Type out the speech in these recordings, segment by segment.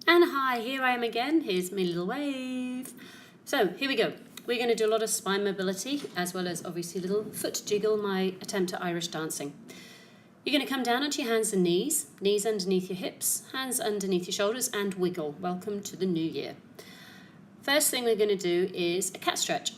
And hi, here I am again. Here's my little wave. So here we go. We're going to do a lot of spine mobility as well as obviously a little foot jiggle, my attempt at Irish dancing. You're going to come down onto your hands and knees underneath your hips, hands underneath your shoulders, and wiggle. Welcome to the new year. First thing we're going to do is a cat stretch.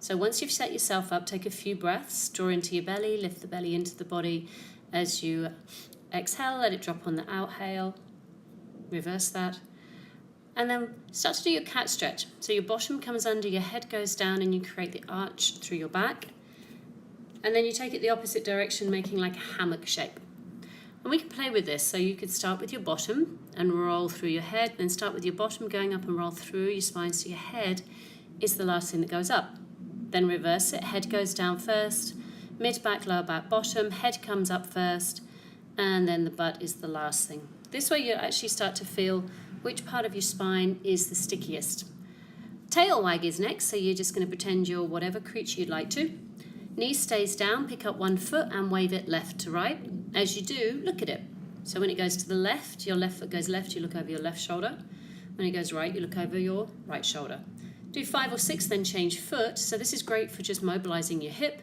So once you've set yourself up, take a few breaths, draw into your belly, lift the belly into the body. As you exhale, let it drop on the outhale. Reverse that. And then start to do your cat stretch. So your bottom comes under, your head goes down, and you create the arch through your back. And then you take it the opposite direction, making like a hammock shape. And we can play with this. So you could start with your bottom and roll through your head, then start with your bottom going up and roll through your spine, so your head is the last thing that goes up. Then reverse it, head goes down first, mid back, lower back, bottom, head comes up first, and then the butt is the last thing. This way you actually start to feel which part of your spine is the stickiest. Tail wag is next, so you're just going to pretend you're whatever creature you'd like to. Knee stays down, pick up one foot and wave it left to right. As you do, look at it. So when it goes to the left, your left foot goes left, you look over your left shoulder. When it goes right, you look over your right shoulder. Do 5 or 6, then change foot. So this is great for just mobilizing your hip.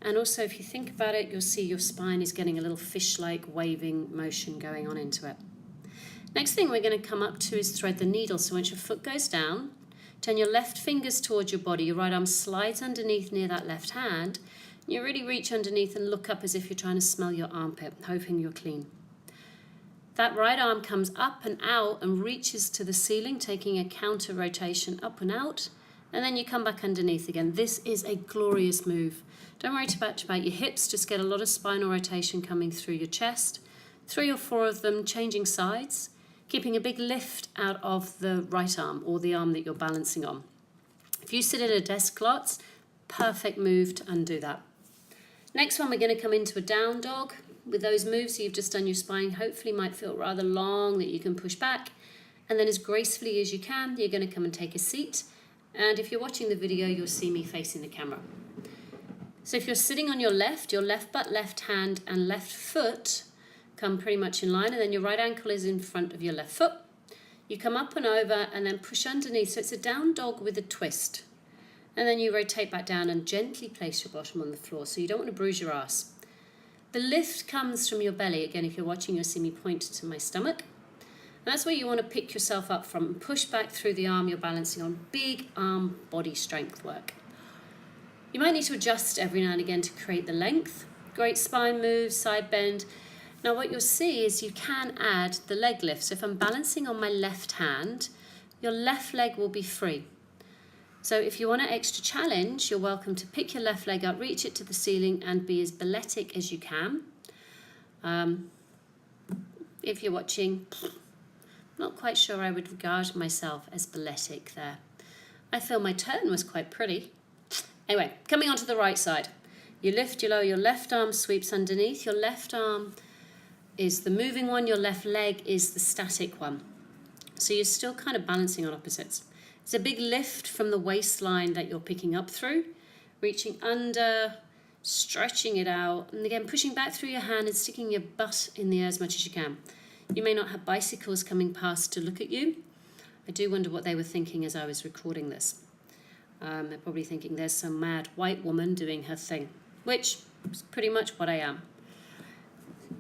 And also, if you think about it, you'll see your spine is getting a little fish-like waving motion going on into it. Next thing we're going to come up to is thread the needle. So once your foot goes down, turn your left fingers towards your body. Your right arm slides underneath near that left hand. You really reach underneath and look up as if you're trying to smell your armpit, hoping you're clean. That right arm comes up and out and reaches to the ceiling, taking a counter rotation up and out. And then you come back underneath again. This is a glorious move. Don't worry too much about your hips. Just get a lot of spinal rotation coming through your chest. 3 or 4 of them changing sides, keeping a big lift out of the right arm or the arm that you're balancing on. If you sit at a desk lots, perfect move to undo that. Next one, we're going to come into a down dog. With those moves you've just done, your spine hopefully might feel rather long that you can push back. And then as gracefully as you can, you're going to come and take a seat. And if you're watching the video, you'll see me facing the camera. So if you're sitting on your left butt, left hand, and left foot come pretty much in line, and then your right ankle is in front of your left foot. You come up and over and then push underneath. So it's a down dog with a twist. And then you rotate back down and gently place your bottom on the floor. So you don't want to bruise your ass. The lift comes from your belly. Again, if you're watching, you'll see me point to my stomach. And that's where you want to pick yourself up from and push back through the arm you're balancing on. Big arm body strength work. You might need to adjust every now and again to create the length. Great spine move, side bend. Now what you'll see is you can add the leg lift. So if I'm balancing on my left hand, your left leg will be free. So if you want an extra challenge, you're welcome to pick your left leg up, reach it to the ceiling, and be as balletic as you can. If you're watching, not quite sure I would regard myself as balletic there. I feel my turn was quite pretty. Anyway, coming onto the right side. You lift, you lower, your left arm sweeps underneath. Your left arm is the moving one, your left leg is the static one. So you're still kind of balancing on opposites. It's a big lift from the waistline that you're picking up through, reaching under, stretching it out, and again pushing back through your hand and sticking your butt in the air as much as you can. You may not have bicycles coming past to look at you. I do wonder what they were thinking as I was recording this. They're probably thinking there's some mad white woman doing her thing, which is pretty much what I am.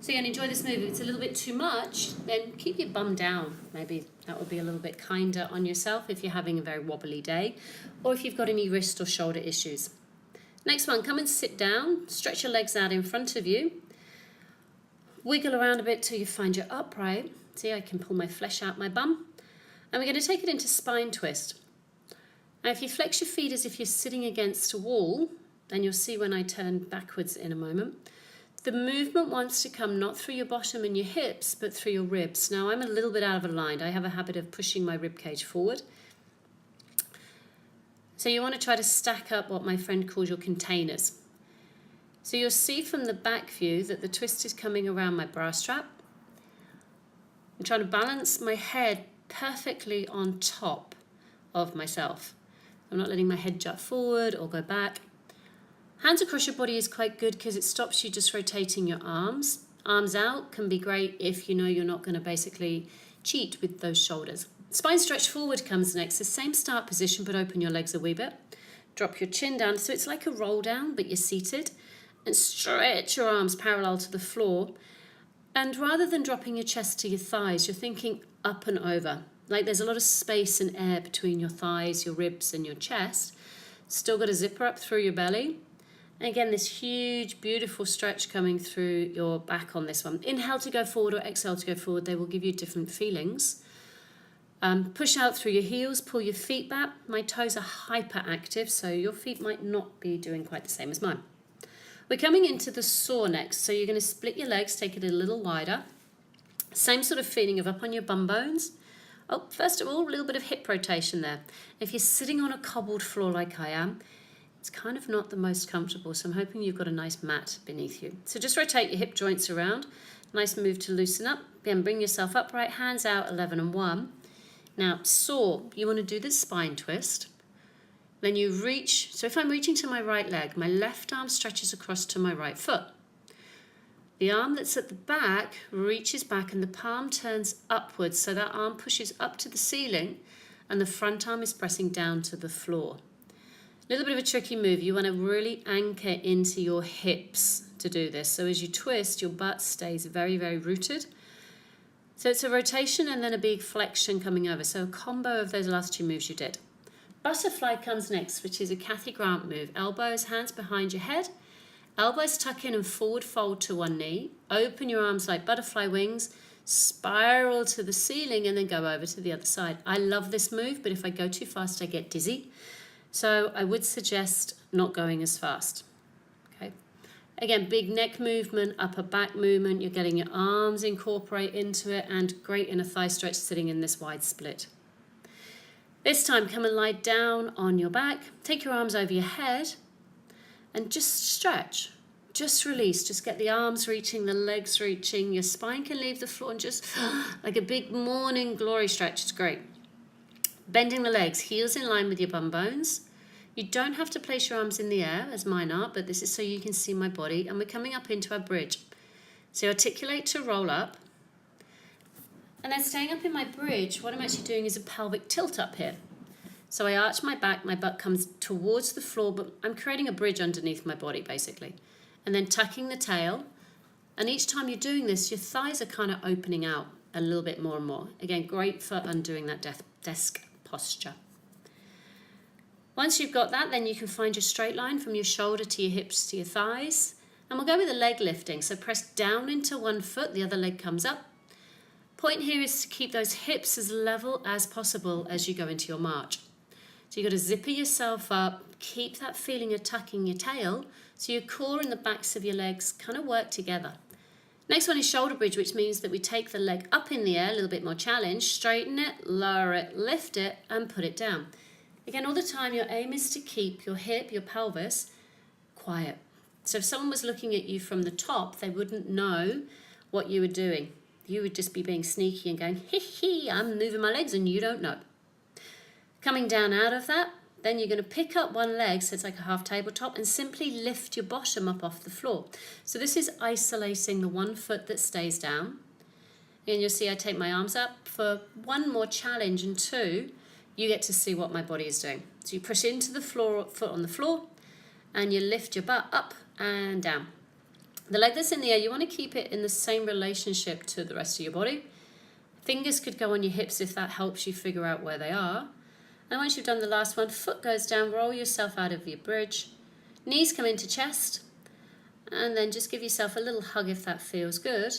So you're going to enjoy this move. If it's a little bit too much, then keep your bum down. Maybe that would be a little bit kinder on yourself if you're having a very wobbly day or if you've got any wrist or shoulder issues. Next one, come and sit down. Stretch your legs out in front of you. Wiggle around a bit till you find your upright. See, I can pull my flesh out my bum. And we're going to take it into spine twist. Now, if you flex your feet as if you're sitting against a wall, then you'll see when I turn backwards in a moment. The movement wants to come not through your bottom and your hips, but through your ribs. Now, I'm a little bit out of aligned. I have a habit of pushing my rib cage forward. So you want to try to stack up what my friend calls your containers. So you'll see from the back view that the twist is coming around my bra strap. I'm trying to balance my head perfectly on top of myself. I'm not letting my head jut forward or go back. Hands across your body is quite good because it stops you just rotating your arms. Arms out can be great if you know you're not going to basically cheat with those shoulders. Spine stretch forward comes next. The same start position, but open your legs a wee bit. Drop your chin down. So it's like a roll down, but you're seated. And stretch your arms parallel to the floor. And rather than dropping your chest to your thighs, you're thinking up and over. Like there's a lot of space and air between your thighs, your ribs, and your chest. Still got a zipper up through your belly. And again, this huge, beautiful stretch coming through your back on this one. Inhale to go forward or exhale to go forward. They will give you different feelings. Push out through your heels, pull your feet back. My toes are hyperactive, so your feet might not be doing quite the same as mine. We're coming into the saw next, so you're going to split your legs, take it a little wider. Same sort of feeling of up on your bum bones. Oh, first of all, a little bit of hip rotation there. If you're sitting on a cobbled floor like I am, it's kind of not the most comfortable, so I'm hoping you've got a nice mat beneath you. So just rotate your hip joints around. Nice move to loosen up. Again, bring yourself upright, hands out, 11 and 1. Now, saw, you want to do the spine twist. Then you reach, so if I'm reaching to my right leg, my left arm stretches across to my right foot. The arm that's at the back reaches back and the palm turns upwards, so that arm pushes up to the ceiling and the front arm is pressing down to the floor. A little bit of a tricky move. You want to really anchor into your hips to do this. So as you twist, your butt stays very, very rooted. So it's a rotation and then a big flexion coming over. So a combo of those last two moves you did. Butterfly comes next, which is a Kathy Grant move. Elbows, hands behind your head. Elbows tuck in and forward fold to one knee. Open your arms like butterfly wings. Spiral to the ceiling and then go over to the other side. I love this move, but if I go too fast, I get dizzy. So I would suggest not going as fast. Okay. Again, big neck movement, upper back movement. You're getting your arms incorporate into it and great inner thigh stretch sitting in this wide split. This time, come and lie down on your back. Take your arms over your head and just stretch. Just release. Just get the arms reaching, the legs reaching. Your spine can leave the floor and just like a big morning glory stretch. It's great. Bending the legs, heels in line with your bum bones. You don't have to place your arms in the air, as mine are, but this is so you can see my body. And we're coming up into our bridge. So articulate to roll up. And then staying up in my bridge, what I'm actually doing is a pelvic tilt up here. So I arch my back, my butt comes towards the floor, but I'm creating a bridge underneath my body, basically. And then tucking the tail. And each time you're doing this, your thighs are kind of opening out a little bit more and more. Again, great for undoing that desk posture. Once you've got that, then you can find your straight line from your shoulder to your hips to your thighs. And we'll go with a leg lifting. So press down into one foot, the other leg comes up. Point here is to keep those hips as level as possible as you go into your march. So you've got to zipper yourself up, keep that feeling of tucking your tail, so your core and the backs of your legs kind of work together. Next one is shoulder bridge, which means that we take the leg up in the air, a little bit more challenge, straighten it, lower it, lift it, and put it down. Again, all the time, your aim is to keep your hip, your pelvis, quiet. So if someone was looking at you from the top, they wouldn't know what you were doing. You would just be being sneaky and going, hee hee, I'm moving my legs and you don't know. Coming down out of that, then you're going to pick up one leg, so it's like a half tabletop, and simply lift your bottom up off the floor. So this is isolating the one foot that stays down. And you'll see I take my arms up for one more challenge, and two, you get to see what my body is doing. So you push into the floor, foot on the floor, and you lift your butt up and down. The leg that's in the air, you want to keep it in the same relationship to the rest of your body. Fingers could go on your hips if that helps you figure out where they are. And once you've done the last one, foot goes down, roll yourself out of your bridge. Knees come into chest. And then just give yourself a little hug if that feels good.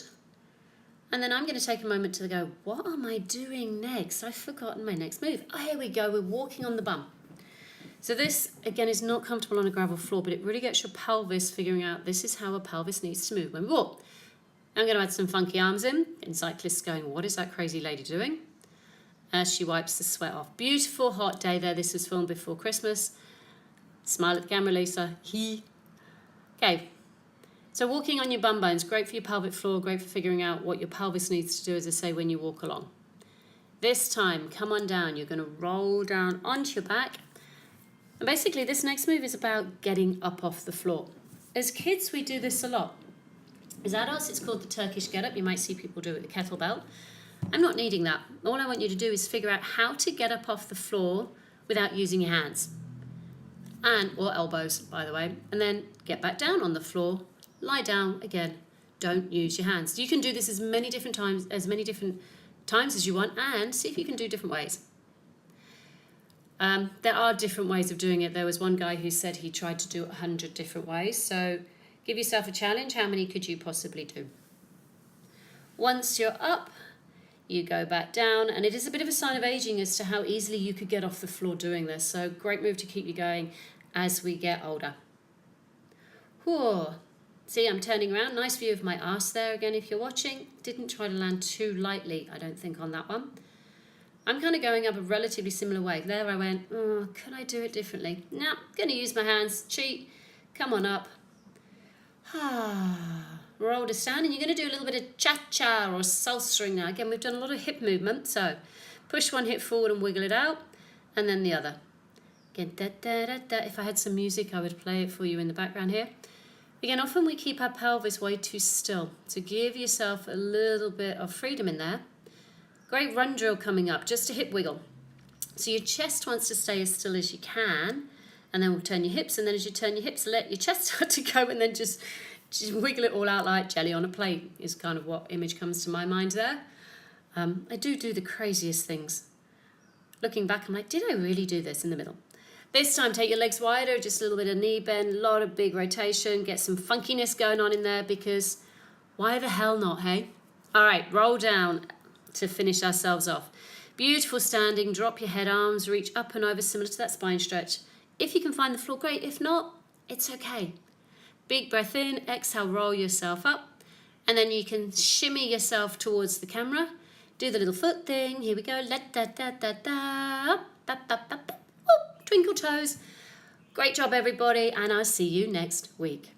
And then I'm going to take a moment to go, what am I doing next? I've forgotten my next move. Oh, here we go. We're walking on the bum. So this, again, is not comfortable on a gravel floor, but it really gets your pelvis figuring out this is how a pelvis needs to move when we walk. I'm going to add some funky arms in. And cyclists going, what is that crazy lady doing? As she wipes the sweat off. Beautiful hot day there. This was filmed before Christmas. Smile at the camera, Lisa. Okay. So walking on your bum bones, great for your pelvic floor, great for figuring out what your pelvis needs to do, as I say, when you walk along. This time, come on down. You're going to roll down onto your back. And basically, this next move is about getting up off the floor. As kids, we do this a lot. As adults, it's called the Turkish get-up. You might see people do it with a kettlebell. I'm not needing that. All I want you to do is figure out how to get up off the floor without using your hands. Or elbows, by the way. And then get back down on the floor, lie down again. Don't use your hands. You can do this as many different times as you want, and see if you can do different ways. There are different ways of doing it. There was one guy who said he tried to do it 100 different ways. So give yourself a challenge. How many could you possibly do? Once you're up, you go back down, and it is a bit of a sign of aging as to how easily you could get off the floor doing this. So great move to keep you going as we get older. Whew. See, I'm turning around. Nice view of my arse there again if you're watching. Didn't try to land too lightly, I don't think, on that one. I'm kind of going up a relatively similar way. There I went, oh, could I do it differently? No, going to use my hands. Cheat. Come on up. Roll to stand, and you're going to do a little bit of cha-cha or salsa now. Again, we've done a lot of hip movement, so push one hip forward and wiggle it out, and then the other. Again, da-da-da-da. If I had some music, I would play it for you in the background here. Again, often we keep our pelvis way too still, so give yourself a little bit of freedom in there. Great run drill coming up, just a hip wiggle. So your chest wants to stay as still as you can, and then we'll turn your hips, and then as you turn your hips, let your chest start to go, and then just wiggle it all out like jelly on a plate is kind of what image comes to my mind there. I do the craziest things. Looking back, I'm like, did I really do this in the middle? This time, take your legs wider, just a little bit of knee bend, a lot of big rotation, get some funkiness going on in there, because why the hell not, hey? All right, roll down to finish ourselves off. Beautiful standing, drop your head, arms reach up and over, similar to that spine stretch. If you can find the floor, great. If not, it's okay. Big breath in, exhale, roll yourself up, and then you can shimmy yourself towards the camera. Do the little foot thing. Here we go. Twinkle toes. Great job, everybody, and I'll see you next week.